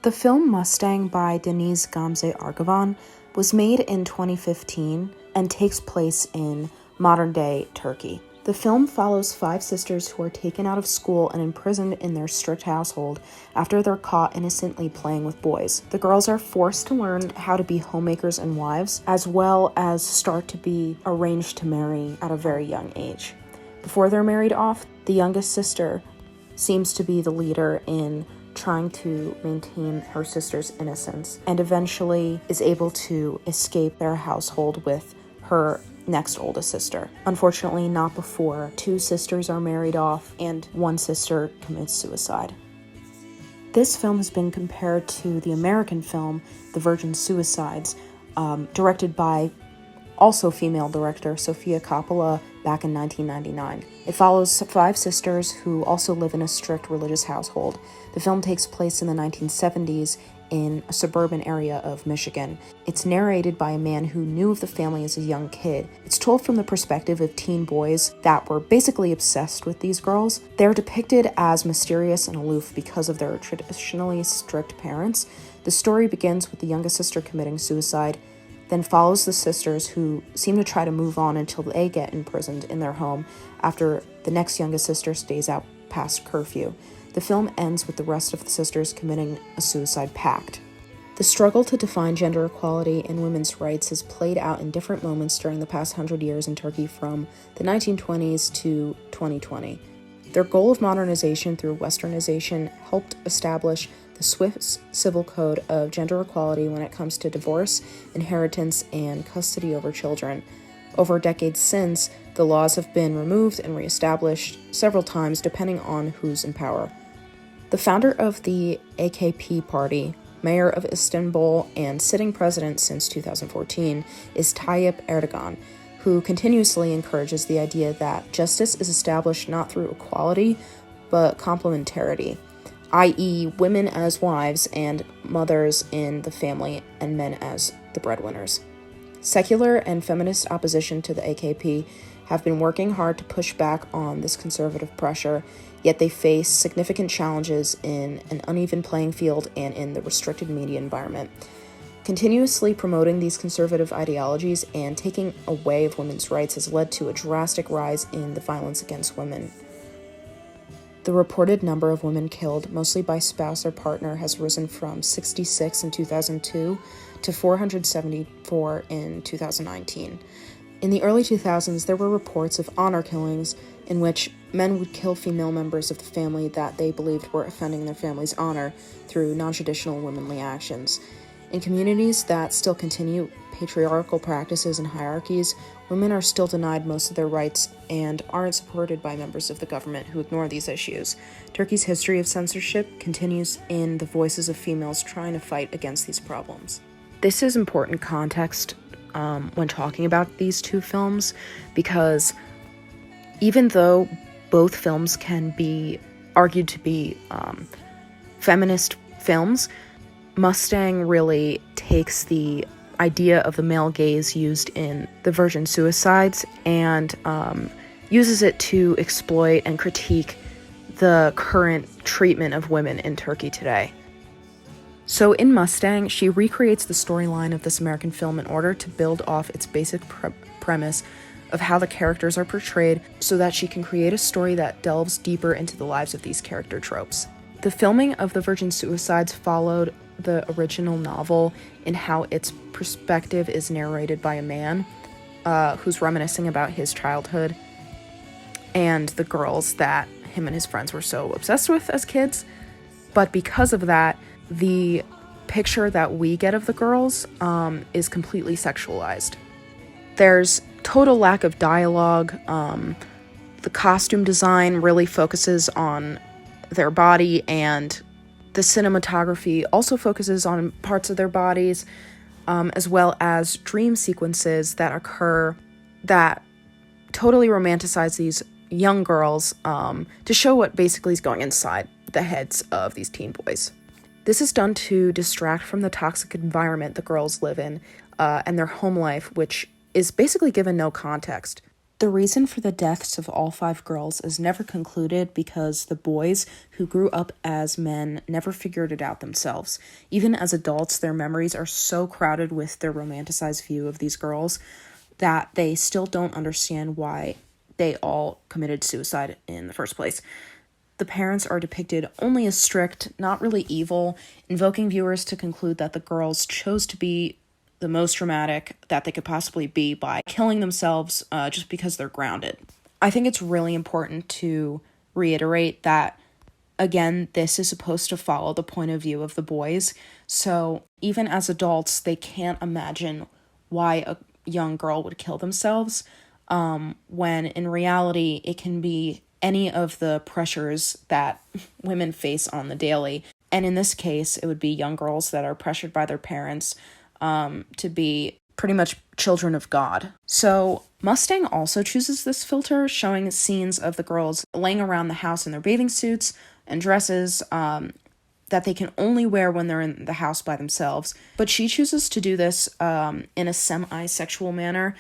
The film Mustang by Denise Gamze Argavan was made in 2015 and takes place in modern-day Turkey. The film follows 5 sisters who are taken out of school and imprisoned in their strict household after they're caught innocently playing with boys. The girls are forced to learn how to be homemakers and wives, as well as start to be arranged to marry at a very young age. Before they're married off, the youngest sister seems to be the leader in trying to maintain her sister's innocence, and eventually is able to escape their household with her next oldest sister. Unfortunately, not before 2 sisters are married off and 1 sister commits suicide. This film has been compared to the American film The Virgin Suicides, directed by also female director Sofia Coppola back in 1999. It follows 5 sisters who also live in a strict religious household. The film takes place in the 1970s in a suburban area of Michigan. It's narrated by a man who knew of the family as a young kid. It's told from the perspective of teen boys that were basically obsessed with these girls. They're depicted as mysterious and aloof because of their traditionally strict parents. The story begins with the youngest sister committing suicide, then follows the sisters who seem to try to move on until they get imprisoned in their home after the next youngest sister stays out past curfew. The film ends with the rest of the sisters committing a suicide pact. The struggle to define gender equality and women's rights has played out in different moments during the past 100 years in Turkey from the 1920s to 2020. Their goal of modernization through westernization helped establish the Swiss Civil Code of gender equality when it comes to divorce, inheritance, and custody over children. Over decades since, the laws have been removed and reestablished several times depending on who's in power. The founder of the AKP party, mayor of Istanbul, and sitting president since 2014 is Tayyip Erdogan, who continuously encourages the idea that justice is established not through equality, but complementarity, i.e. women as wives and mothers in the family and men as the breadwinners. Secular and feminist opposition to the AKP have been working hard to push back on this conservative pressure, yet they face significant challenges in an uneven playing field and in the restricted media environment. Continuously promoting these conservative ideologies and taking away of women's rights has led to a drastic rise in the violence against women. The reported number of women killed, mostly by spouse or partner, has risen from 66 in 2002 to 474 in 2019. In the early 2000s, there were reports of honor killings in which men would kill female members of the family that they believed were offending their family's honor through non-traditional womanly actions. In communities that still continue patriarchal practices and hierarchies, women are still denied most of their rights and aren't supported by members of the government who ignore these issues. Turkey's history of censorship continues in the voices of females trying to fight against these problems. This is important context when talking about these 2 films, because even though both films can be argued to be feminist films, Mustang really takes the idea of the male gaze used in The Virgin Suicides and uses it to exploit and critique the current treatment of women in Turkey today. So in Mustang, she recreates the storyline of this American film in order to build off its basic premise of how the characters are portrayed so that she can create a story that delves deeper into the lives of these character tropes. The filming of The Virgin Suicides followed the original novel in how its perspective is narrated by a man who's reminiscing about his childhood and the girls that him and his friends were so obsessed with as kids. But because of that, the picture that we get of the girls is completely sexualized. There's total lack of dialogue. The costume design really focuses on their body, and the cinematography also focuses on parts of their bodies, as well as dream sequences that occur that totally romanticize these young girls to show what basically is going inside the heads of these teen boys. This is done to distract from the toxic environment the girls live in and their home life, which is basically given no context. The reason for the deaths of all 5 girls is never concluded because the boys who grew up as men never figured it out themselves. Even as adults, their memories are so crowded with their romanticized view of these girls that they still don't understand why they all committed suicide in the first place. The parents are depicted only as strict, not really evil, invoking viewers to conclude that the girls chose to be the most dramatic that they could possibly be by killing themselves just because they're grounded. I think it's really important to reiterate that, again, this is supposed to follow the point of view of the boys. So even as adults, they can't imagine why a young girl would kill themselves, when in reality, it can be any of the pressures that women face on the daily. And in this case, it would be young girls that are pressured by their parents to be pretty much children of God. So Mustang also chooses this filter, showing scenes of the girls laying around the house in their bathing suits and dresses that they can only wear when they're in the house by themselves. But she chooses to do this in a semi-sexual manner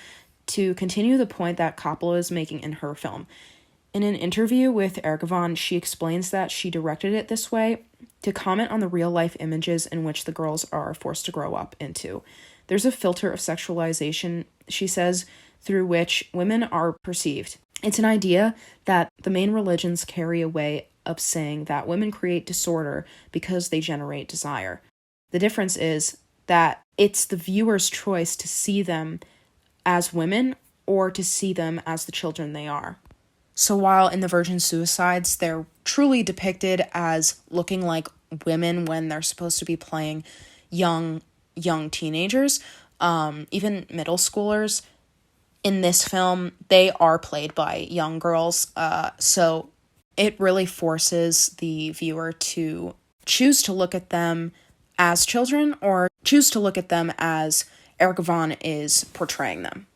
to continue the point that Coppola is making in her film. In an interview with Ergavon, she explains that she directed it this way to comment on the real-life images in which the girls are forced to grow up into. There's a filter of sexualization, she says, through which women are perceived. It's an idea that the main religions carry a way of saying that women create disorder because they generate desire. The difference is that it's the viewer's choice to see them as women or to see them as the children they are. So while in the Virgin Suicides, they're truly depicted as looking like women when they're supposed to be playing young teenagers, even middle schoolers, in this film, they are played by young girls. So it really forces the viewer to choose to look at them as children or choose to look at them as Ergavon is portraying them.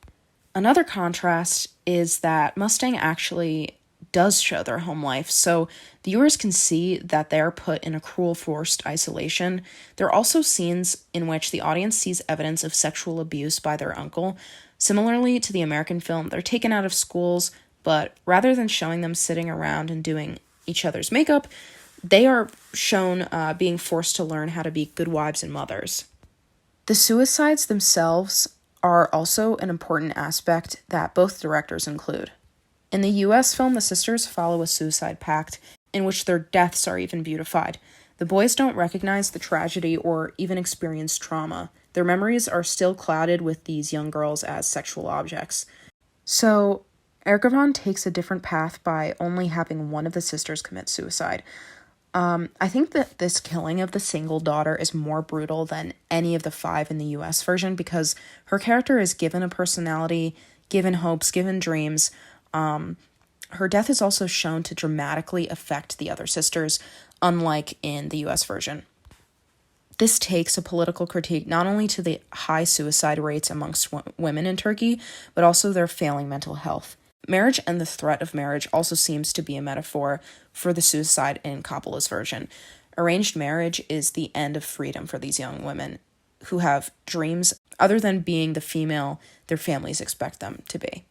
Another contrast is that Mustang actually does show their home life, so viewers can see that they are put in a cruel, forced isolation. There are also scenes in which the audience sees evidence of sexual abuse by their uncle. Similarly to the American film, they're taken out of schools, but rather than showing them sitting around and doing each other's makeup, they are shown being forced to learn how to be good wives and mothers. The suicides themselves are also an important aspect that both directors include. In the US film, the sisters follow a suicide pact in which their deaths are even beautified. The boys don't recognize the tragedy or even experience trauma. Their memories are still clouded with these young girls as sexual objects. So, Ergavon takes a different path by only having one of the sisters commit suicide. I think that this killing of the single daughter is more brutal than any of the 5 in the US version because her character is given a personality, given hopes, given dreams. Her death is also shown to dramatically affect the other sisters, unlike in the US version. This takes a political critique not only to the high suicide rates amongst women in Turkey, but also their failing mental health. Marriage and the threat of marriage also seems to be a metaphor for the suicide in Coppola's version. Arranged marriage is the end of freedom for these young women who have dreams other than being the female their families expect them to be.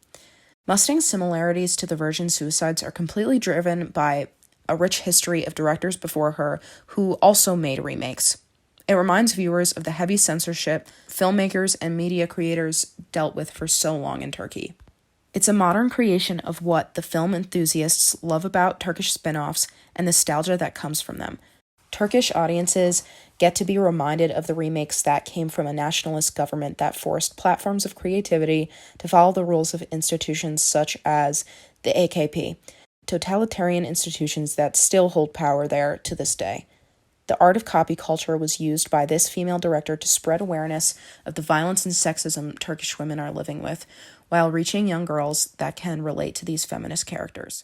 Mustang's similarities to the Virgin Suicides are completely driven by a rich history of directors before her who also made remakes. It reminds viewers of the heavy censorship filmmakers and media creators dealt with for so long in Turkey. It's a modern creation of what the film enthusiasts love about Turkish spin-offs and nostalgia that comes from them. Turkish audiences get to be reminded of the remakes that came from a nationalist government that forced platforms of creativity to follow the rules of institutions such as the AKP, totalitarian institutions that still hold power there to this day. The art of copy culture was used by this female director to spread awareness of the violence and sexism Turkish women are living with, while reaching young girls that can relate to these feminist characters.